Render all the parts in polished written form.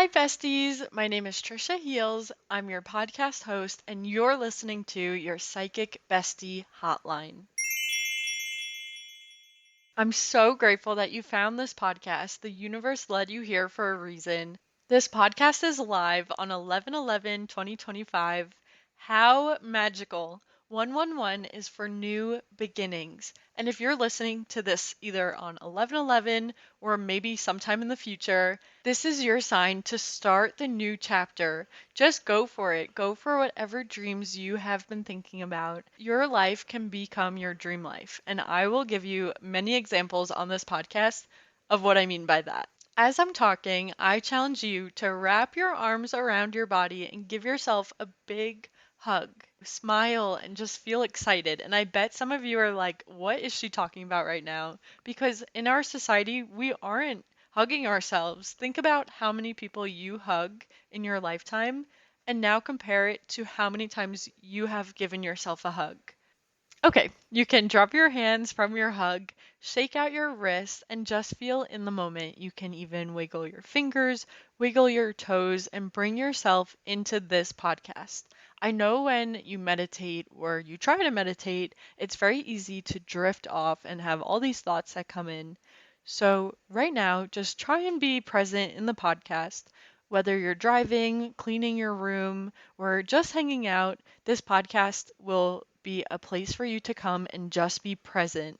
Hi, Besties. My name is Tricia Heals. I'm your podcast host, and you're listening to your Psychic Bestie Hotline. I'm so grateful that you found this podcast. The universe led you here for a reason. This podcast is live on 11/11/2025. How magical! 111 is for new beginnings. And if you're listening to this either on 11/11 or maybe sometime in the future, this is your sign to start the new chapter. Just go for it. Go for whatever dreams you have been thinking about. Your life can become your dream life. And I will give you many examples on this podcast of what I mean by that. As I'm talking, I challenge you to wrap your arms around your body and give yourself a big hug. Smile and just feel excited. And I bet some of you are like, what is she talking about right now? Because in our society, we aren't hugging ourselves. Think about how many people you hug in your lifetime and now compare it to how many times you have given yourself a hug. Okay, you can drop your hands from your hug, shake out your wrists, and just feel in the moment. You can even wiggle your fingers, wiggle your toes, and bring yourself into this podcast. I know when you meditate or you try to meditate, it's very easy to drift off and have all these thoughts that come in. So, right now, just try and be present in the podcast. Whether you're driving, cleaning your room, or just hanging out, this podcast will be a place for you to come and just be present.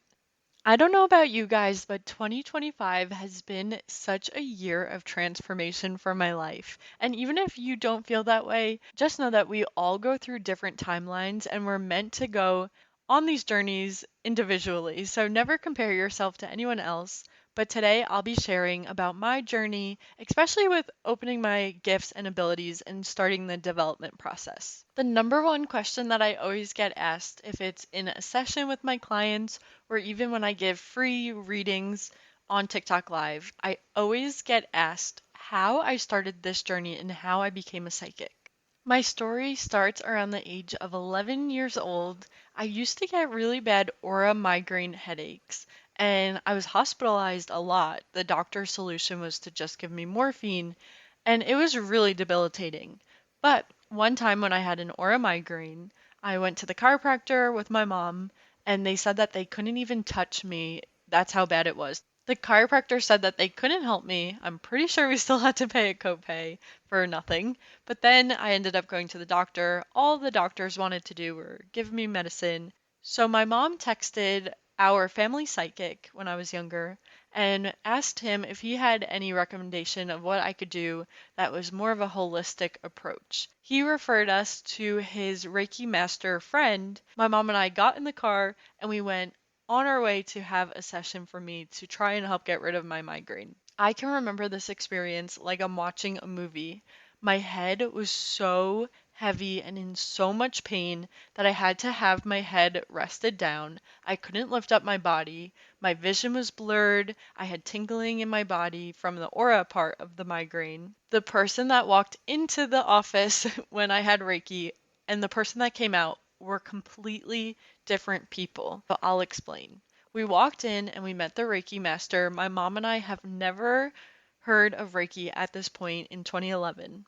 I don't know about you guys, but 2025 has been such a year of transformation for my life. And even if you don't feel that way, just know that we all go through different timelines and we're meant to go on these journeys individually. So never compare yourself to anyone else. But today I'll be sharing about my journey, especially with opening my gifts and abilities and starting the development process. The number one question that I always get asked, if it's in a session with my clients or even when I give free readings on TikTok Live, I always get asked how I started this journey and how I became a psychic. My story starts around the age of 11 years old. I used to get really bad aura migraine headaches, and I was hospitalized a lot. The doctor's solution was to just give me morphine, and it was really debilitating. But one time when I had an aura migraine, I went to the chiropractor with my mom, and they said that they couldn't even touch me. That's how bad it was. The chiropractor said that they couldn't help me. I'm pretty sure we still had to pay a copay for nothing. But then I ended up going to the doctor. All the doctors wanted to do were give me medicine. So my mom texted our family psychic when I was younger and asked him if he had any recommendation of what I could do that was more of a holistic approach. He referred us to his Reiki master friend. My mom and I got in the car and we went on our way to have a session for me to try and help get rid of my migraine. I can remember this experience like I'm watching a movie. My head was so heavy and in so much pain that I had to have my head rested down. I couldn't lift up my body. My vision was blurred. I had tingling in my body from the aura part of the migraine. The person that walked into the office when I had Reiki and the person that came out were completely different people. But I'll explain. We walked in and we met the Reiki master. My mom and I have never heard of Reiki at this point in 2011.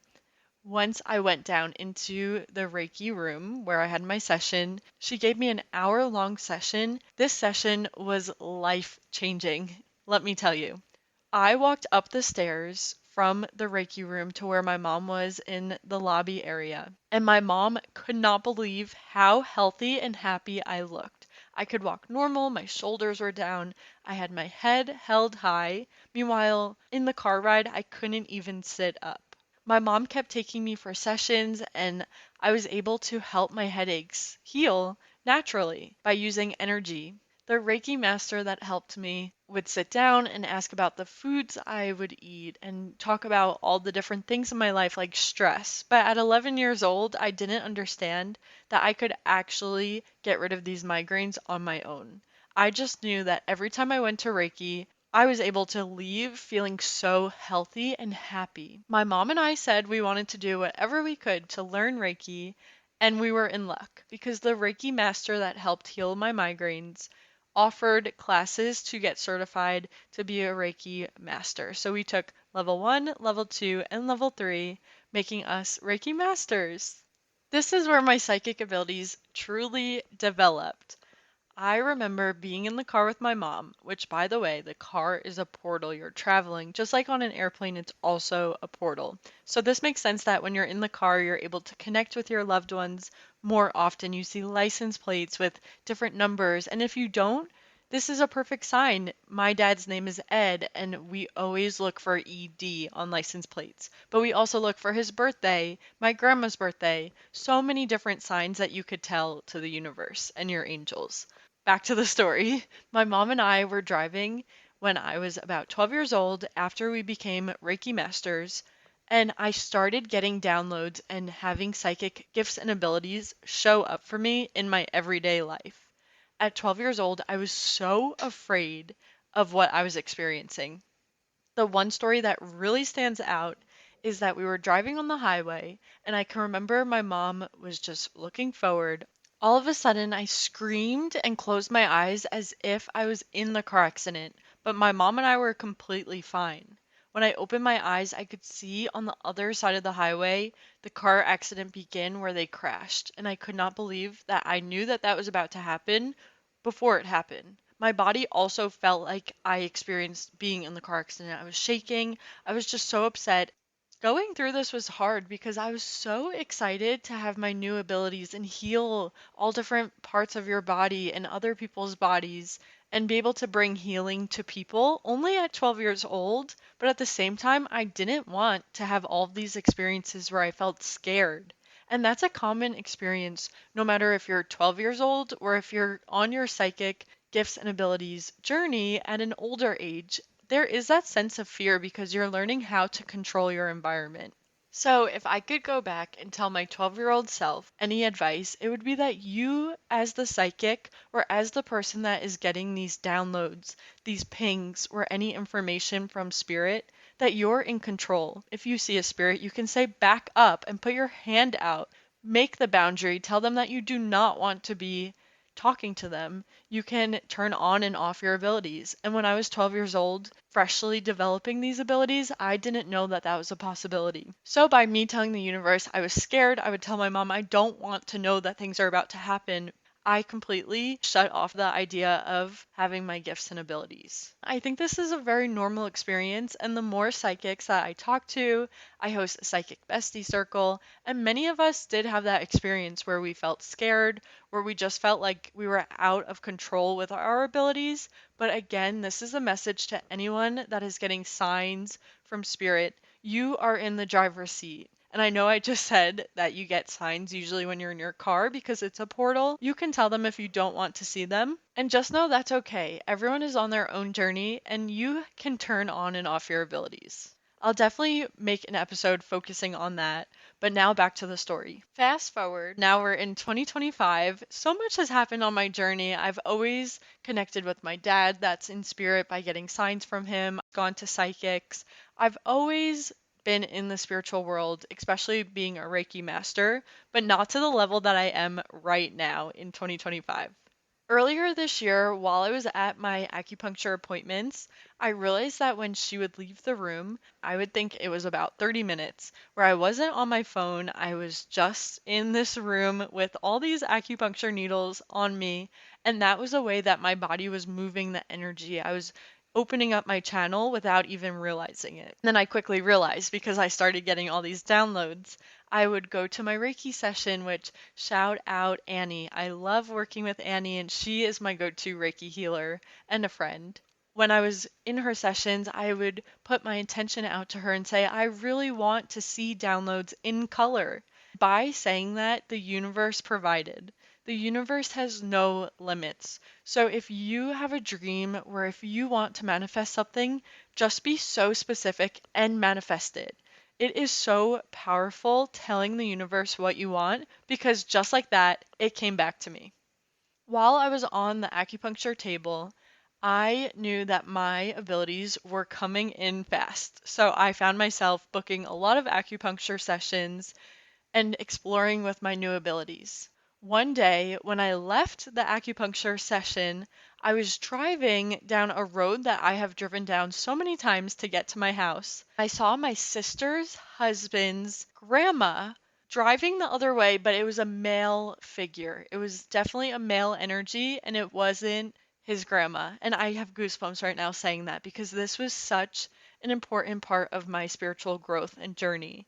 Once I went down into the Reiki room where I had my session, she gave me an hour-long session. This session was life-changing, let me tell you. I walked up the stairs from the Reiki room to where my mom was in the lobby area, and my mom could not believe how healthy and happy I looked. I could walk normal, my shoulders were down, I had my head held high. Meanwhile, in the car ride, I couldn't even sit up. My mom kept taking me for sessions, and I was able to help my headaches heal naturally by using energy. The Reiki master that helped me would sit down and ask about the foods I would eat and talk about all the different things in my life, like stress. But at 11 years old, I didn't understand that I could actually get rid of these migraines on my own. I just knew that every time I went to Reiki, I was able to leave feeling so healthy and happy. My mom and I said we wanted to do whatever we could to learn Reiki, and we were in luck because the Reiki master that helped heal my migraines offered classes to get certified to be a Reiki master. So we took level 1, level 2, and level 3, making us Reiki Masters. This is where my psychic abilities truly developed. I remember being in the car with my mom, which, by the way, the car is a portal. You're traveling. Just like on an airplane, it's also a portal. So this makes sense that when you're in the car, you're able to connect with your loved ones more often. You see license plates with different numbers. And if you don't, this is a perfect sign. My dad's name is Ed, and we always look for ED on license plates. But we also look for his birthday, my grandma's birthday. So many different signs that you could tell to the universe and your angels. Back to the story. My mom and I were driving when I was about 12 years old after we became Reiki masters, and I started getting downloads and having psychic gifts and abilities show up for me in my everyday life. At 12 years old, I was so afraid of what I was experiencing. The one story that really stands out is that we were driving on the highway, and I can remember my mom was just looking forward. All of a sudden, I screamed and closed my eyes as if I was in the car accident, but my mom and I were completely fine. When I opened my eyes, I could see on the other side of the highway the car accident begin where they crashed, and I could not believe that I knew that that was about to happen before it happened. My body also felt like I experienced being in the car accident. I was shaking. I was just so upset. Going through this was hard because I was so excited to have my new abilities and heal all different parts of your body and other people's bodies and be able to bring healing to people only at 12 years old. But at the same time, I didn't want to have all of these experiences where I felt scared. And that's a common experience, no matter if you're 12 years old or if you're on your psychic gifts and abilities journey at an older age. There is that sense of fear because you're learning how to control your environment. So, if I could go back and tell my 12-year-old self any advice, it would be that you, as the psychic or as the person that is getting these downloads, these pings, or any information from spirit, that you're in control. If you see a spirit, you can say back up and put your hand out. Make the boundary. Tell them that you do not want to be talking to them. You can turn on and off your abilities. And when I was 12 years old, freshly developing these abilities, I didn't know that that was a possibility. So by me telling the universe I was scared, I would tell my mom I don't want to know that things are about to happen. I completely shut off the idea of having my gifts and abilities. I think this is a very normal experience, and the more psychics that I talk to, I host a psychic bestie circle, and many of us did have that experience where we felt scared, where we just felt like we were out of control with our abilities. But again, this is a message to anyone that is getting signs from spirit. You are in the driver's seat. And I know I just said that you get signs usually when you're in your car because it's a portal. You can tell them if you don't want to see them. And just know that's okay. Everyone is on their own journey and you can turn on and off your abilities. I'll definitely make an episode focusing on that. But now back to the story. Fast forward, now we're in 2025. So much has happened on my journey. I've always connected with my dad, that's in spirit, by getting signs from him, gone to psychics. I've always been in the spiritual world, especially being a Reiki master, but not to the level that I am right now in 2025. Earlier this year, while I was at my acupuncture appointments, I realized that when she would leave the room, I would think it was about 30 minutes, where I wasn't on my phone. I was just in this room with all these acupuncture needles on me, and that was a way that my body was moving the energy. I was opening up my channel without even realizing it. And then I quickly realized because I started getting all these downloads. I would go to my Reiki session, which shout out Annie. I love working with Annie, and she is my go to Reiki healer and a friend. When I was in her sessions, I would put my intention out to her and say, I really want to see downloads in color. By saying that, the universe provided. The universe has no limits. So if you have a dream or if you want to manifest something, just be so specific and manifest it. It is so powerful telling the universe what you want because just like that, it came back to me. While I was on the acupuncture table, I knew that my abilities were coming in fast. So I found myself booking a lot of acupuncture sessions and exploring with my new abilities. One day, when I left the acupuncture session, I was driving down a road that I have driven down so many times to get to my house. I saw my sister's husband's grandma driving the other way, but it was a male figure. It was definitely a male energy, and it wasn't his grandma. And I have goosebumps right now saying that because this was such an important part of my spiritual growth and journey.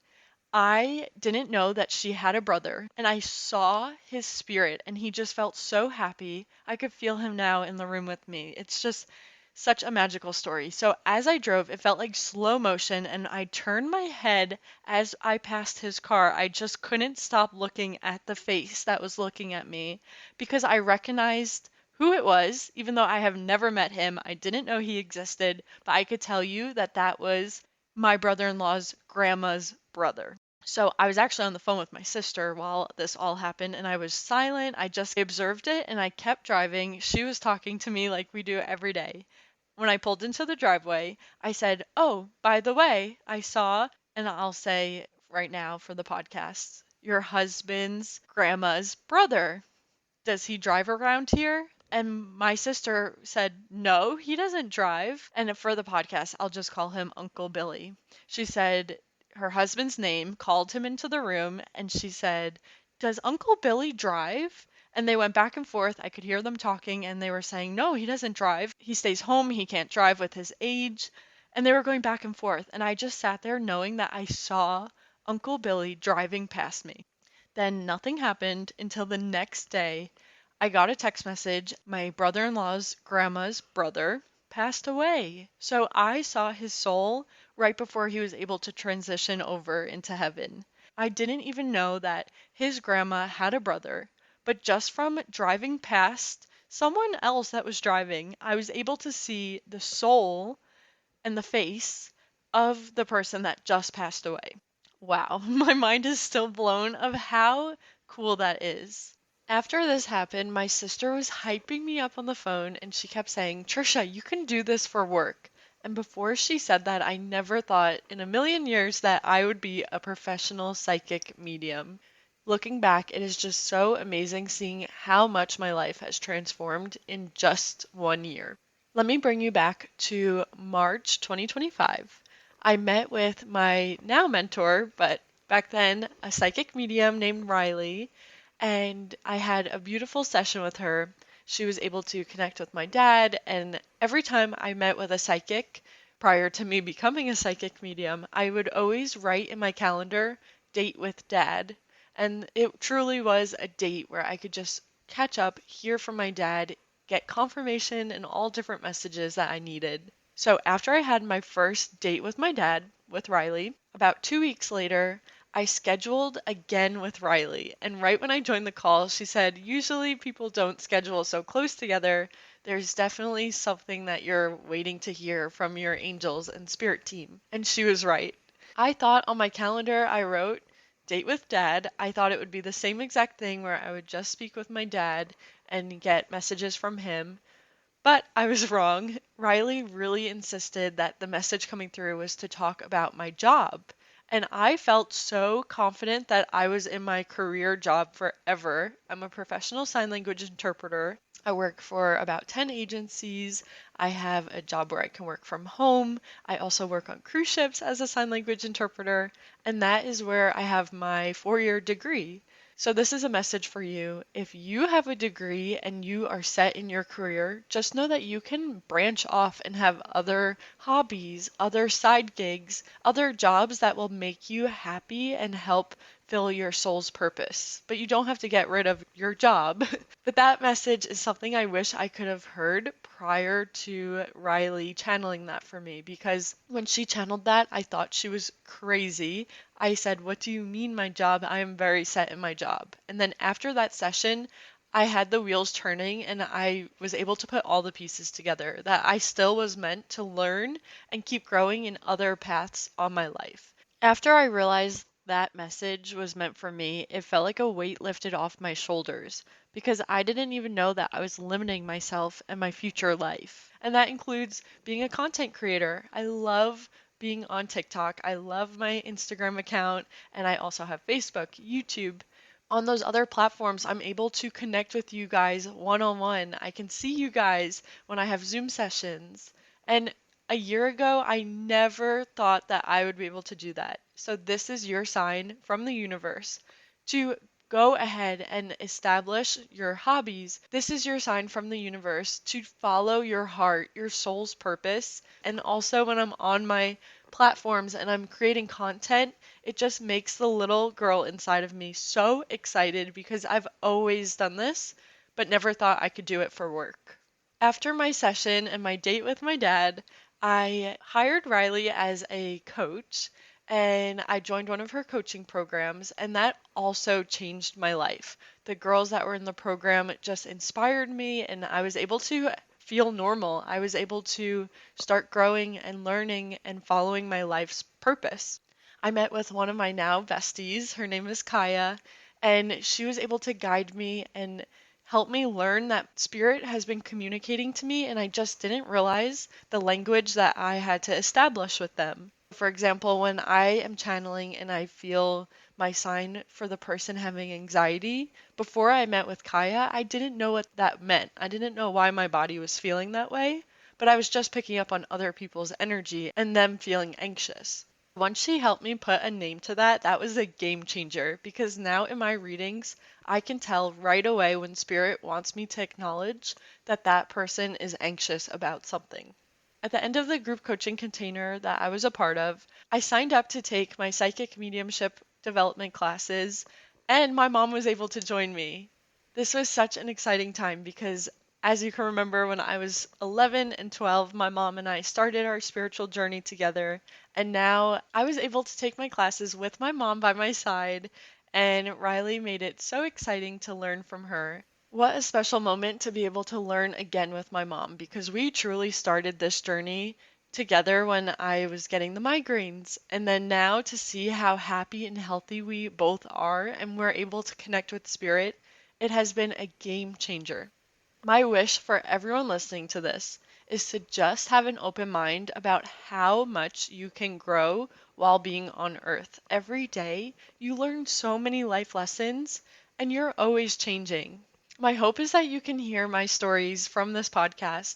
I didn't know that she had a brother, and I saw his spirit, and he just felt so happy. I could feel him now in the room with me. It's just such a magical story. So, as I drove, it felt like slow motion, and I turned my head as I passed his car. I just couldn't stop looking at the face that was looking at me because I recognized who it was, even though I have never met him. I didn't know he existed, but I could tell you that that was my brother in law's grandma's brother. So I was actually on the phone with my sister while this all happened, and I was silent. I just observed it and I kept driving. She was talking to me like we do every day. When I pulled into the driveway, I said, "Oh, by the way, I saw," and I'll say right now for the podcast, "your husband's grandma's brother. Does he drive around here?" And my sister said, "No, he doesn't drive." And for the podcast, I'll just call him Uncle Billy. She said her husband's name, called him into the room, and she said, "Does Uncle Billy drive?" And they went back and forth. I could hear them talking, and they were saying, "No, he doesn't drive. He stays home. He can't drive with his age." And they were going back and forth. And I just sat there knowing that I saw Uncle Billy driving past me. Then nothing happened until the next day. I got a text message. My brother in law's grandma's brother passed away. So I saw his soul right before he was able to transition over into heaven. I didn't even know that his grandma had a brother, but just from driving past someone else that was driving, I was able to see the soul and the face of the person that just passed away. Wow, my mind is still blown of how cool that is. After this happened, my sister was hyping me up on the phone and she kept saying, "Trisha, you can do this for work." And before she said that, I never thought in a million years that I would be a professional psychic medium. Looking back, it is just so amazing seeing how much my life has transformed in just 1 year. Let me bring you back to March 2025. I met with my now mentor, but back then a psychic medium named Riley, and I had a beautiful session with her. She was able to connect with my dad, and every time I met with a psychic, prior to me becoming a psychic medium, I would always write in my calendar, "Date with dad." And it truly was a date where I could just catch up, hear from my dad, get confirmation and all different messages that I needed. So after I had my first date with my dad, with Riley, about 2 weeks later, I scheduled again with Riley. And right when I joined the call, she said, "Usually people don't schedule so close together. There's definitely something that you're waiting to hear from your angels and spirit team." And she was right. I thought on my calendar I wrote date with dad. I thought it would be the same exact thing where I would just speak with my dad and get messages from him. But I was wrong. Riley really insisted that the message coming through was to talk about my job. And I felt so confident that I was in my career job forever. I'm a professional sign language interpreter. I work for about 10 agencies. I have a job where I can work from home. I also work on cruise ships as a sign language interpreter. And that is where I have my 4-year degree. So, this is a message for you. If you have a degree and you are set in your career, just know that you can branch off and have other hobbies, other side gigs, other jobs that will make you happy and help fill your soul's purpose. But you don't have to get rid of your job. But that message is something I wish I could have heard prior to Riley channeling that for me, because when she channeled that, I thought she was crazy. I said, "What do you mean my job? I am very set in my job." And then after that session, I had the wheels turning and I was able to put all the pieces together that I still was meant to learn and keep growing in other paths on my life. After I realized that message was meant for me, it felt like a weight lifted off my shoulders because I didn't even know that I was limiting myself and my future life. And that includes being a content creator. I love being on TikTok. I love my Instagram account, and I also have Facebook, YouTube. On those other platforms, I'm able to connect with you guys one on one. I can see you guys when I have Zoom sessions. And a year ago, I never thought that I would be able to do that. So, this is your sign from the universe to go ahead and establish your hobbies. This is your sign from the universe to follow your heart, your soul's purpose. And also, when I'm on my platforms and I'm creating content, it just makes the little girl inside of me so excited because I've always done this, but never thought I could do it for work. After my session and my date with my dad, I hired Riley as a coach and I joined one of her coaching programs, and that also changed my life. The girls that were in the program just inspired me, and I was able to feel normal. I was able to start growing and learning and following my life's purpose. I met with one of my now besties. Her name is Kaya, and she was able to guide me and help me learn that spirit has been communicating to me, and I just didn't realize the language that I had to establish with them. For example, when I am channeling and I feel my sign for the person having anxiety, before I met with Kaya, I didn't know what that meant. I didn't know why my body was feeling that way, but I was just picking up on other people's energy and them feeling anxious. Once she helped me put a name to that, that was a game changer because now in my readings, I can tell right away when spirit wants me to acknowledge that that person is anxious about something. At the end of the group coaching container that I was a part of, I signed up to take my psychic mediumship development classes, and my mom was able to join me. This was such an exciting time because, as you can remember, when I was 11 and 12, my mom and I started our spiritual journey together, and now I was able to take my classes with my mom by my side, and Riley made it so exciting to learn from her. What a special moment to be able to learn again with my mom because we truly started this journey together when I was getting the migraines. And then now to see how happy and healthy we both are and we're able to connect with spirit, it has been a game changer. My wish for everyone listening to this is to just have an open mind about how much you can grow while being on Earth. Every day, you learn so many life lessons, and you're always changing. My hope is that you can hear my stories from this podcast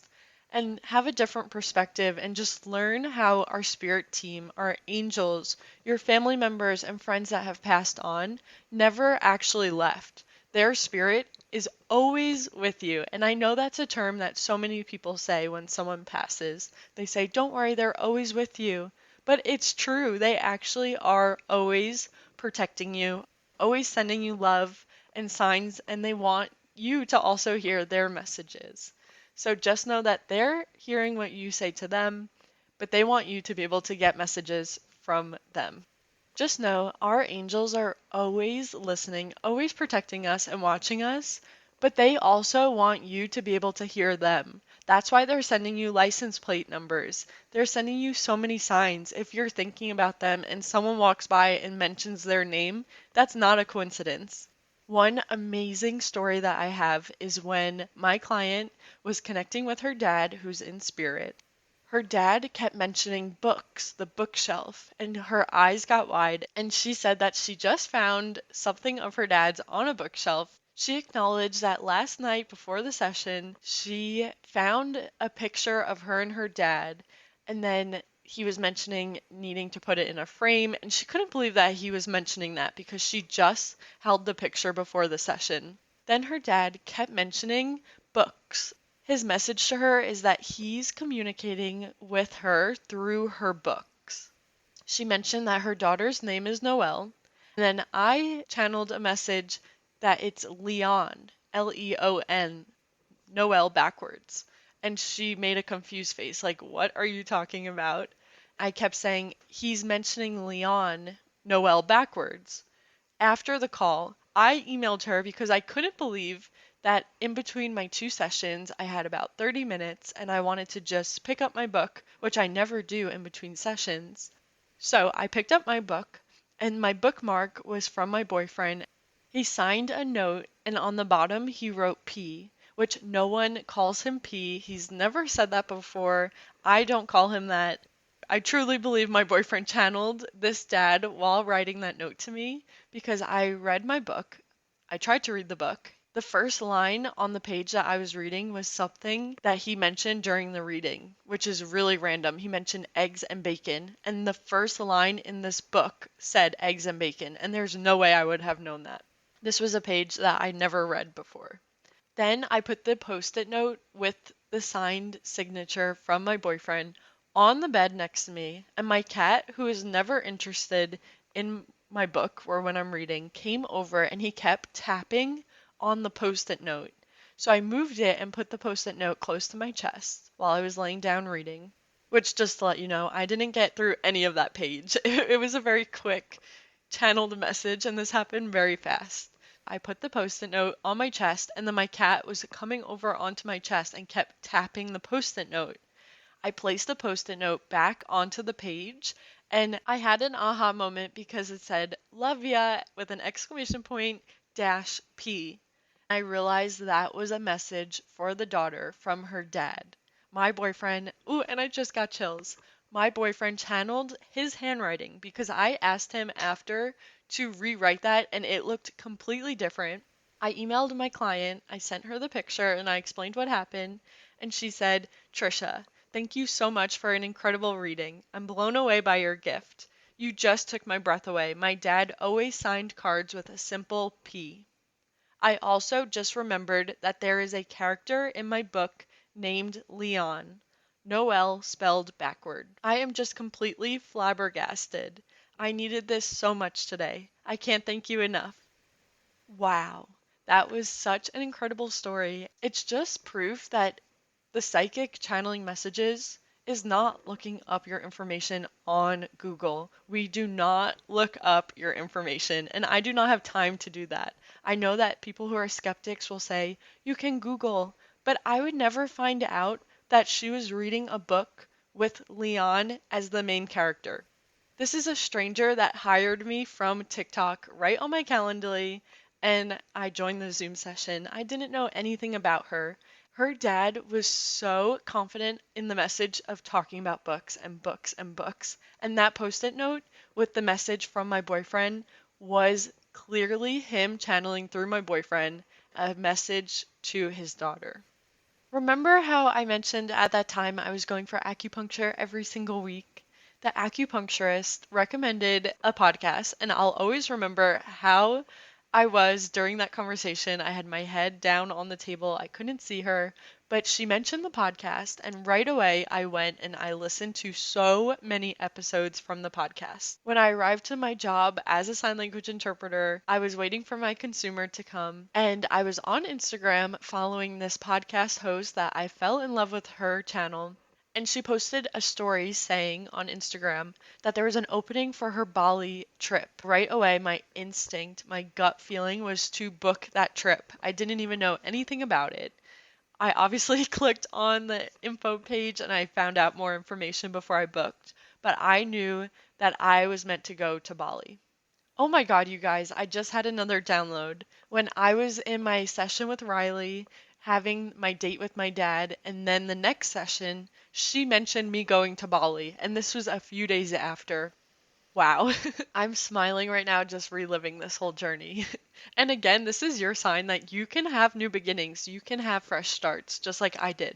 and have a different perspective and just learn how our spirit team, our angels, your family members, and friends that have passed on never actually left. Their spirit is always with you. And I know that's a term that so many people say when someone passes. They say, don't worry, they're always with you. But it's true. They actually are always protecting you, always sending you love and signs, and they want you to also hear their messages. So just know that they're hearing what you say to them, but they want you to be able to get messages from them. Just know our angels are always listening, always protecting us and watching us, but they also want you to be able to hear them. That's why they're sending you license plate numbers. They're sending you so many signs. If you're thinking about them and someone walks by and mentions their name, that's not a coincidence. One amazing story that I have is when my client was connecting with her dad, who's in spirit. Her dad kept mentioning books, the bookshelf, and her eyes got wide, and she said that she just found something of her dad's on a bookshelf. She acknowledged that last night before the session, she found a picture of her and her dad, and then he was mentioning needing to put it in a frame, and she couldn't believe that he was mentioning that because she just held the picture before the session. Then her dad kept mentioning books. His message to her is that he's communicating with her through her books. She mentioned that her daughter's name is Noelle. And then I channeled a message that it's Leon, Leon, Noelle backwards. And she made a confused face, like, what are you talking about? I kept saying, he's mentioning Leon, Noelle backwards. After the call, I emailed her because I couldn't believe that in between my two sessions, I had about 30 minutes and I wanted to just pick up my book, which I never do in between sessions. So I picked up my book, and my bookmark was from my boyfriend. He signed a note, and on the bottom he wrote P, which no one calls him P. He's never said that before. I don't call him that. I truly believe my boyfriend channeled this dad while writing that note to me because I read my book. I tried to read the book. The first line on the page that I was reading was something that he mentioned during the reading, which is really random. He mentioned eggs and bacon, and the first line in this book said eggs and bacon, and there's no way I would have known that. This was a page that I never read before. Then I put the post-it note with the signed signature from my boyfriend on the bed next to me, and my cat, who is never interested in my book or when I'm reading, came over and he kept tapping on the post-it note. So I moved it and put the post-it note close to my chest while I was laying down reading, which, just to let you know, I didn't get through any of that page. It was a very quick channeled message, and this happened very fast. I put the post-it note on my chest, and then my cat was coming over onto my chest and kept tapping the post-it note. I placed the post-it note back onto the page, and I had an aha moment because it said, "Love ya," with an exclamation point dash P. I realized that was a message for the daughter from her dad. My boyfriend, ooh, and I just got chills. My boyfriend channeled his handwriting because I asked him after to rewrite that and it looked completely different. I emailed my client, I sent her the picture, and I explained what happened, and she said, "Tricia, thank you so much for an incredible reading. I'm blown away by your gift. You just took my breath away. My dad always signed cards with a simple P." I also just remembered that there is a character in my book named Leon. Noel spelled backward. I am just completely flabbergasted. I needed this so much today. I can't thank you enough. Wow, that was such an incredible story. It's just proof that the psychic channeling messages is not looking up your information on Google. We do not look up your information, and I do not have time to do that. I know that people who are skeptics will say, you can Google, but I would never find out that she was reading a book with Leon as the main character. This is a stranger that hired me from TikTok right on my Calendly, and I joined the Zoom session. I didn't know anything about her. Her dad was so confident in the message of talking about books and books and books. And that post-it note with the message from my boyfriend was clearly him channeling through my boyfriend a message to his daughter. Remember how I mentioned at that time I was going for acupuncture every single week? The acupuncturist recommended a podcast, and I'll always remember how I was during that conversation. I had my head down on the table, I couldn't see her, but she mentioned the podcast, and right away I went and I listened to so many episodes from the podcast. When I arrived to my job as a sign language interpreter, I was waiting for my consumer to come, and I was on Instagram following this podcast host that I fell in love with her channel. And she posted a story saying on Instagram that there was an opening for her Bali trip. Right away, my instinct, my gut feeling was to book that trip. I didn't even know anything about it. I obviously clicked on the info page and I found out more information before I booked, but I knew that I was meant to go to Bali. Oh my God, you guys, I just had another download. When I was in my session with Riley, having my date with my dad, and then the next session, she mentioned me going to Bali, and this was a few days after. Wow. I'm smiling right now just reliving this whole journey. And again, this is your sign that you can have new beginnings. You can have fresh starts, just like I did.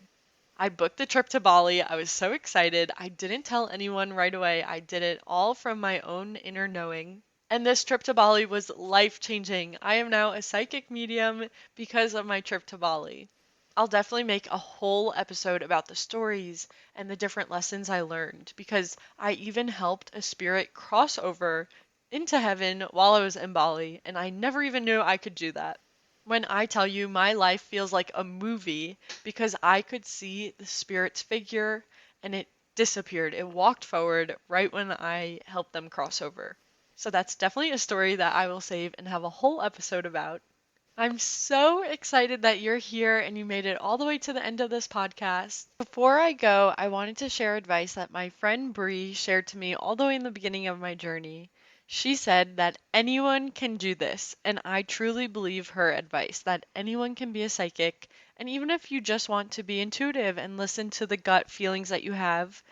I booked the trip to Bali. I was so excited. I didn't tell anyone right away. I did it all from my own inner knowing. And this trip to Bali was life-changing. I am now a psychic medium because of my trip to Bali. I'll definitely make a whole episode about the stories and the different lessons I learned because I even helped a spirit cross over into heaven while I was in Bali, and I never even knew I could do that. When I tell you my life feels like a movie because I could see the spirit's figure and it disappeared. It walked forward right when I helped them cross over. So that's definitely a story that I will save and have a whole episode about. I'm so excited that you're here and you made it all the way to the end of this podcast. Before I go, I wanted to share advice that my friend Bree shared to me all the way in the beginning of my journey. She said that anyone can do this, and I truly believe her advice that anyone can be a psychic, and even if you just want to be intuitive and listen to the gut feelings that you have,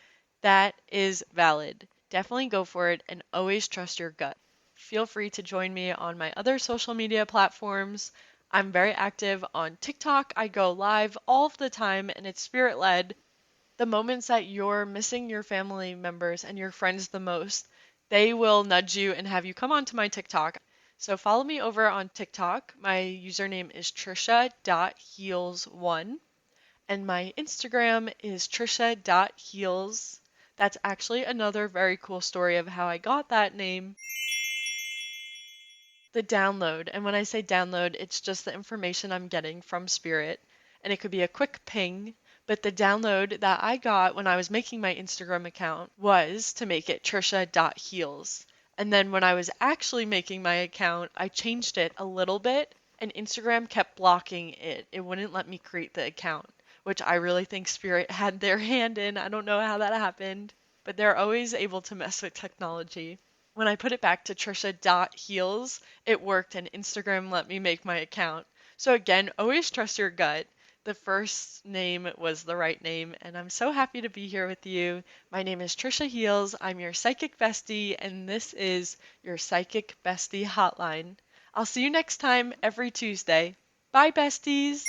that is valid. Definitely go for it and always trust your gut. feel free to join me on my other social media platforms. I'm very active on TikTok. I go live all of the time and it's spirit led. The moments that you're missing your family members and your friends the most, they will nudge you and have you come onto my TikTok. So follow me over on TikTok. My username is Tricia.Heals1 and my Instagram is Tricia.Heals. That's actually another very cool story of how I got that name. The download. And when I say download, it's just the information I'm getting from Spirit. And it could be a quick ping. But the download that I got when I was making my Instagram account was to make it Tricia.Heals. And then when I was actually making my account, I changed it a little bit, and Instagram kept blocking it. It wouldn't let me create the account, which I really think Spirit had their hand in. I don't know how that happened, but they're always able to mess with technology. When I put it back to Tricia.Heals, it worked and Instagram let me make my account. So again, always trust your gut. The first name was the right name, and I'm so happy to be here with you. My name is Tricia Heals. I'm your psychic bestie, and this is your psychic bestie hotline. I'll see you next time every Tuesday. Bye, besties.